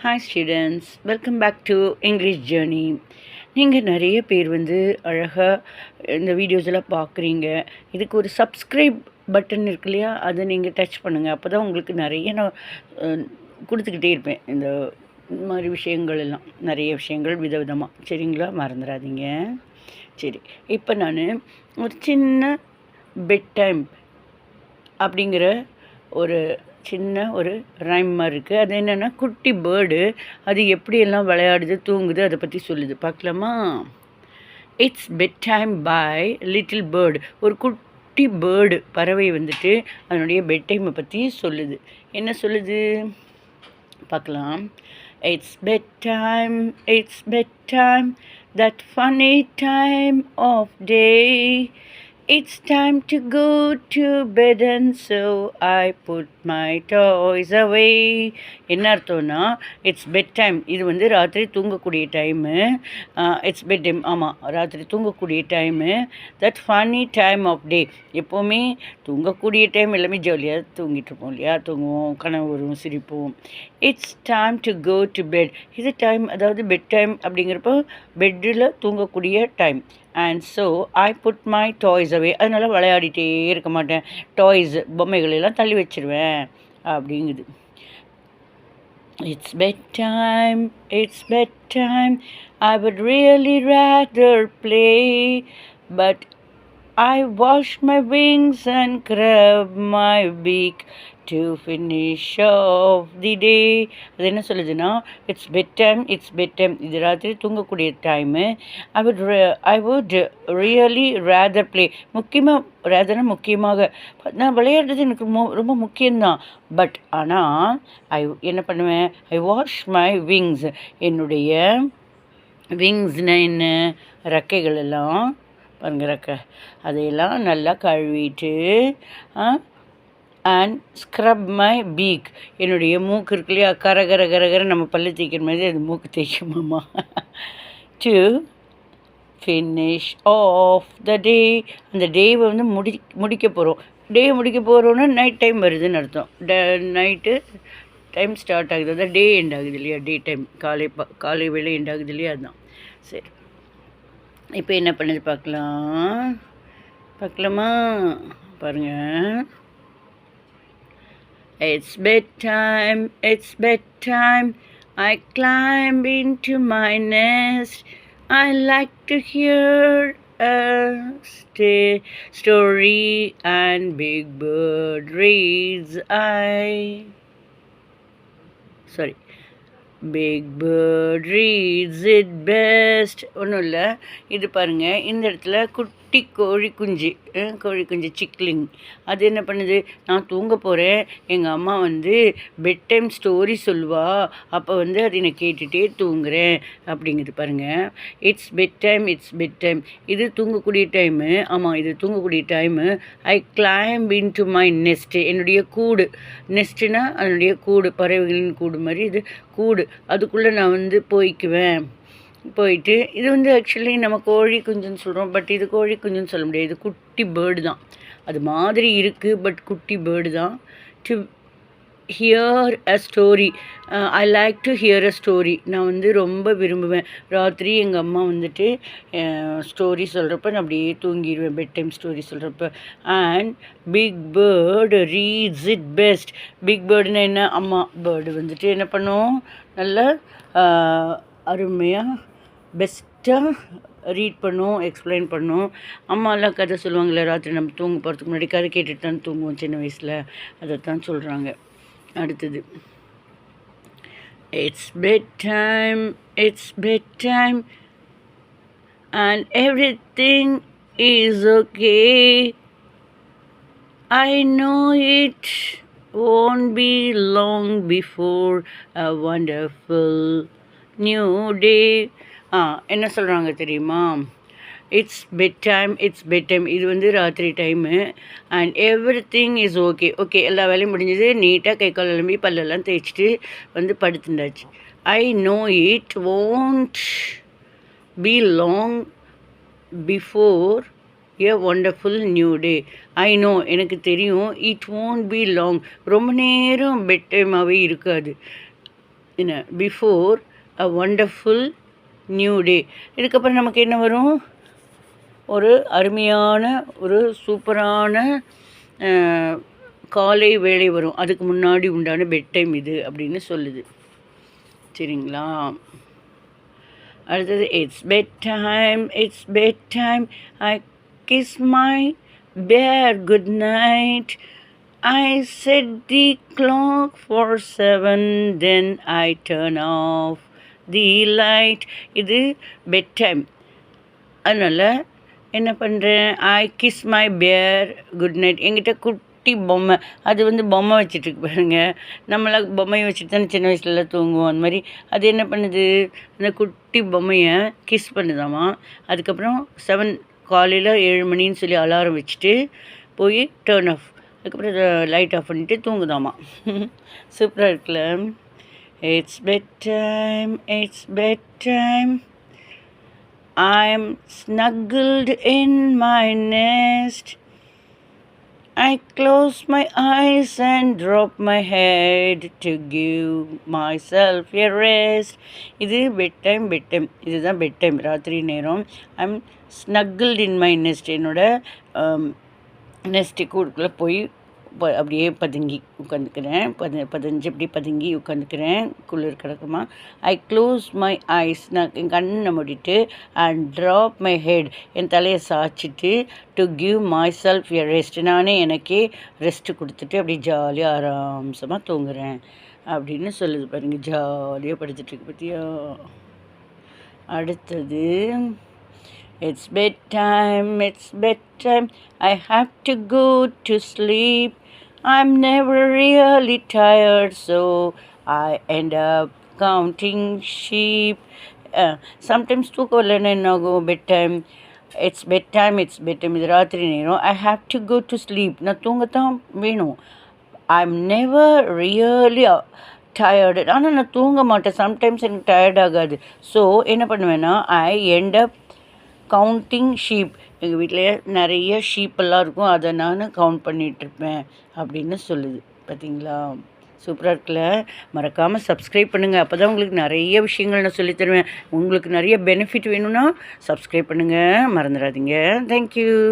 Hi students, welcome back to English journey. நீங்கள் நிறைய பேர் அழகாக இந்த வீடியோஸ் எல்லாம் பார்க்குறீங்க. இதுக்கு ஒரு சப்ஸ்கிரைப் பட்டன் இருக்கு இல்லையா, அதை நீங்கள் டச் பண்ணுங்கள். அப்போ தான் உங்களுக்கு நிறைய நான் கொடுத்துக்கிட்டே இருப்பேன். இந்த மாதிரி விஷயங்கள் எல்லாம், நிறைய விஷயங்கள் விதவிதமாக. சரிங்களா, மறந்துடாதீங்க. சரி, இப்போ நான் ஒரு சின்ன பெட் டைம் அப்படிங்கிற ஒரு சின்ன ஒரு ரைம் மாதிரி இருக்குது. அது என்னென்னா, குட்டி பேர்டு அது எப்படியெல்லாம் விளையாடுது, தூங்குது, அதை பற்றி சொல்லுது. பார்க்கலாமா? It's bed time bye little bird. ஒரு குட்டி பேர்டு, பறவை அதனுடைய பெட் டைமை பற்றி சொல்லுது. என்ன சொல்லுது பார்க்கலாம். It's bed time that funny time of day. It's time to go to bed and so I put my toys away. என்ன அர்த்தம்னா, இட்ஸ் பெட் டைம், இது ராத்திரி தூங்கக்கூடிய டைமு. இட்ஸ் பெட் டைம், ஆமாம், ராத்திரி தூங்கக்கூடிய time. That funny time of day, எப்போவுமே தூங்கக்கூடிய டைம் எல்லாமே ஜாலியாக தூங்கிட்டு இருப்போம் இல்லையா, தூங்குவோம், கனவு வரும், சிரிப்போம். It's time to go to bed, இது டைம், அதாவது பெட் டைம் அப்படிங்கிறப்போ பெட்டில் தூங்கக்கூடிய time. And so I put my toys away, அதனால் விளையாடிட்டே இருக்க மாட்டேன், டாய்ஸ் பொம்மைகள் எல்லாம் தள்ளி வச்சிருவேன் அப்படிங்குது. It's bedtime, I would really rather play, but I wash my wings and grab my beak to finish off the day. அது என்ன சொல்லுதுன்னா, இட்ஸ் பெட் டைம், இது ராத்திரி தூங்கக்கூடிய time. I would really rather play, முக்கியமாக நான் விளையாடுறது எனக்கு ரொம்ப முக்கியம்தான். பட் ஆனால் என்ன பண்ணுவேன், ஐ வாஷ் மை விங்ஸ், என்னுடைய விங்ஸ்னால் என்ன, ரெக்கைகள் எல்லாம் பாருங்க, ரெக்கை, அதையெல்லாம் நல்லா கழுவிட்டு, அண்ட் ஸ்க்ரப் மை பீக், என்னுடைய மூக்கு இருக்கு இல்லையா, கரகர நம்ம பல்லு தேய்க்கிற மாதிரி அது மூக்கு தேய்க்குமாம்மா. டு ஃபினிஷ் ஆஃப் த டே, அந்த டேவை முடிக்க போகிறோம். முடிக்க போகிறோன்னா நைட் டைம் வருதுன்னு அர்த்தம். நைட்டு டைம் ஸ்டார்ட் ஆகுது, அதான் டே எண்ட் ஆகுது இல்லையா, டே டைம், காலை வேலை எண்ட் ஆகுது இல்லையா, அதுதான். சரி, இப்போ என்ன பண்ணுது பார்க்கலாமா? பாருங்கள். It's bedtime, I climb into my nest. I like to hear a story and Big Bird reads. Big Bird reads it best. ஒன்றும் இல்லை, இது பாருங்கள், இந்த இடத்துல குட்டி கோழி குஞ்சு சிக்லிங், அது என்ன பண்ணுது, நான் தூங்க போகிறேன், எங்கள் அம்மா பெட் டைம் ஸ்டோரி சொல்லுவா, அப்போ அது நான் கேட்டுகிட்டே தூங்குறேன் அப்படிங்குது. பாருங்கள், இட்ஸ் பெட் டைம், இது தூங்கக்கூடிய டைமு. ஆமாம், இது தூங்கக்கூடிய time. I climb into my nest, என்னுடைய கூடு. நெஸ்ட்டுனா அதனுடைய கூடு, பறவைகளின் கூடு மாதிரி இது கூடு, அதுக்குள்ளே நான் போயிட்டு இது ஆக்சுவலி நம்ம கோழி குஞ்சுன்னு சொல்கிறோம், பட் இது கோழி குஞ்சுன்னு சொல்ல முடியாது, இது குட்டி பேர்டு தான். அது மாதிரி இருக்குது, பட் குட்டி பேர்டு தான். To hear a story, I like to hear a story, நான் ரொம்ப விரும்புவேன். ராத்திரி எங்கள் அம்மா ஸ்டோரி சொல்கிறப்ப நான் அப்படியே தூங்கிடுவேன், பெட் டைம் ஸ்டோரி சொல்கிறப்ப. And big bird reads it best, big பேர்டுன்னா என்ன, அம்மா பேர்டு என்ன பண்ணும், நல்லா அருமையாக பெஸ்ட்டாக ரீட் பண்ணும், எக்ஸ்பிளைன் பண்ணும். அம்மாலாம் கதை சொல்லுவாங்களே ராத்திரி நம்ம தூங்க போகிறதுக்கு முன்னாடி, கதை கேட்டுட்டு தான் தூங்குவோம் சின்ன வயசில், அதைத்தான் சொல்கிறாங்க. அடுத்தது, it's bed time and everything is okay. I know it won't be long before a wonderful new day. என்ன சொல்கிறாங்க தெரியுமா, இட்ஸ் பெட் டைம், இது ராத்திரி time. And everything is okay, எல்லா வேலையும் முடிஞ்சது, நீட்டாக கை கால் எலும்பி பல்லெல்லாம் தேய்ச்சிட்டு படுத்துட்டாச்சு. I know it won't be long before a wonderful new day. I know, எனக்கு தெரியும், it won't be long, ரொம்ப நேரம் பெட் டைமாகவே இருக்காது. என்ன before a wonderful new day. இதுக்கப்புறம் நமக்கு என்ன வரும்? ஒரு அருமையான ஒரு சூப்பரான காலை வேளை வரும். அதுக்கு முன்னாடி உண்டான பெட் டைம் இது அப்படின்னு சொல்லுது. சரிங்களா? அடுத்தது it's bed time I kiss my bear good night. I set the clock for 7, then I turn off the light. இது பெட் டைம். அதனால் என்ன பண்ணுறேன்? ஐ கிஸ் மை பேர் குட் நைட். என்கிட்ட குட்டி பொம்மை, அது பொம்மை வச்சுட்டுருக்கு பாருங்க. நம்மளாம் பொம்மையை வச்சுட்டு தானே சின்ன வயசுலலாம் தூங்குவோம். அந்த மாதிரி அது என்ன பண்ணுது? அந்த குட்டி பொம்மையை கிஸ் பண்ணுதாமா. அதுக்கப்புறம் 7 காலையில் 7 மணின்னு சொல்லி அலாரம் வச்சுட்டு போய் டேர்ன் ஆஃப், அதுக்கப்புறம் லைட் ஆஃப் பண்ணிவிட்டு தூங்குதாமா. சூப்பராக இருக்குல்ல? It's bed time I'm snuggled in my nest. I close my eyes and drop my head to give myself a rest. இது பெட் டைம். இதுதான் பெட் டைம், ராத்திரி நேரம். I'm snuggled in my nest. என்னோட nest கூடுக்குள்ளே போய் அப்படியே பதுங்கி உட்காந்துக்கிறேன். அப்படியே பதுங்கி உட்காந்துக்கிறேன். குளிர் கிடக்குமா. I close my eyes. நான் என் கண்ணை மூடிட்டு அண்ட் ட்ராப் மை ஹெட், என் தலையை சாய்ச்சிட்டு to give myself a rest. நானே எனக்கே ரெஸ்ட்டு கொடுத்துட்டு அப்படியே ஜாலியாக ஆராம்சமாக தூங்குறேன் அப்படின்னு சொல்லுது பாருங்க. ஜாலியாக படுத்துட்டுருக்கு பற்றியா. அடுத்தது It's bedtime, I have to go to sleep. I'm never really tired, so I end up counting sheep. Sometimes தூக்கம் வரலன்னா என்ன ஆகும்? bedtime. It's bedtime. இது ராத்திரி நேரம். I have to go to sleep. நான் தூங்கத்தான் வேணும். I'm never really tired. ஆனால் நான் தூங்க மாட்டேன். சம்டைம்ஸ் எனக்கு டயர்ட் ஆகாது. ஸோ என்ன பண்ணுவேன்னா ஐ எண்ட் அப் கவுண்டிங் ஷீப். எங்கள் வீட்டில் நிறைய ஷீப்பெல்லாம் இருக்கும், அதை நான் கவுண்ட் பண்ணிகிட்ருப்பேன் அப்படின்னு சொல்லுது. பார்த்தீங்களா? சூப்பராக இருக்குல்ல? மறக்காமல் சப்ஸ்கிரைப் பண்ணுங்கள். அப்போ தான் உங்களுக்கு நிறைய விஷயங்கள் நான் சொல்லித்தருவேன். உங்களுக்கு நிறைய பெனிஃபிட் வேணும்னா சப்ஸ்கிரைப் பண்ணுங்கள், மறந்துடாதீங்க. தேங்க்யூ.